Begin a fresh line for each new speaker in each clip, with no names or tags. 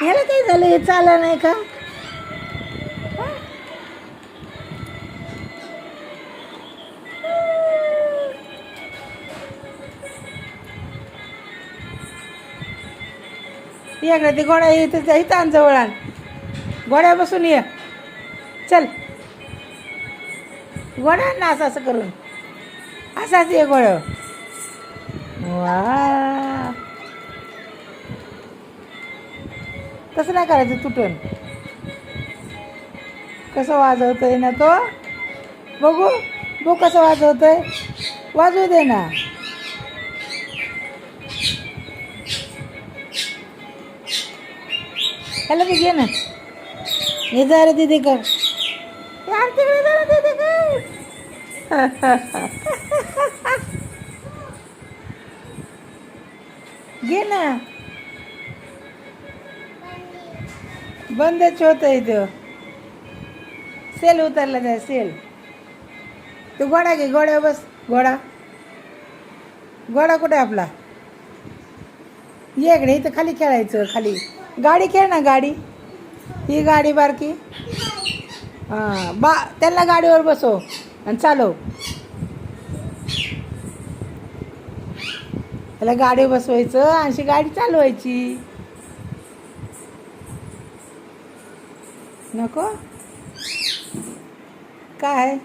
ह्याला काय झालं? हे चालला नाही का? याकडे ते घोडा इथं इथं आण, जवळ आण. घोड्या बसून ये. चल, घोडा आण ना, असं असं करून. असाच ये घोड्या. वा, तसं नाही करायचं तुटून. कसं वाजवतोय ना तो, बघू बघू कसं वाजवतोय. वाजवू दे ना. ह्याला बी घे ना. हे जरा दीदी कर. यार तिकडे जरा दीदी कर. घे ना. बंदच होत आहे तो. सेल उतरला जाय, सेल. तू घोडा घे, घोड्या बस. घोडा घोडा कुठे आपला? ये इकडे, इथं खाली खेळायचं. खाली गाडी खेळ ना, गाडी. ही गाडी बारकी. हां, त्याला गाडीवर बसव आणि चालव. त्याला गाडीवर बसवायचं आणि अशी गाडी चालवायची. नको काय?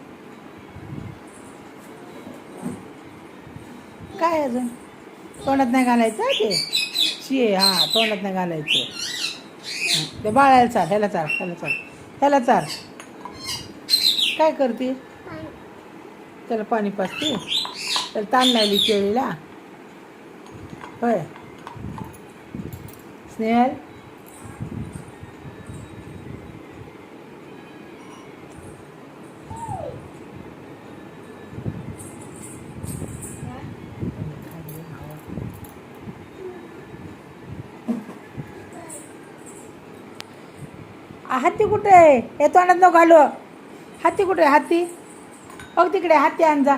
काय अजून तोंडात नाही घालायचं ते. शिये, हां, तोंडात नाही घालायचं. ते बाळाला चाल. ह्याला चाल, ह्याला चाल, ह्याला चाल. काय करते? त्याला पाणी पाजते. त्याला ताण लावली केळीला. होय स्नेहल. हत्ती कुठे आहे? हे तोंडात नको घालू. हत्ती कुठे आहे? हत्ती बघ तिकडे. हत्ती आण जा.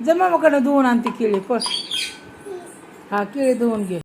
जमाकडनं धुवून आणते केळी. पण हा, केळी धुवून घे.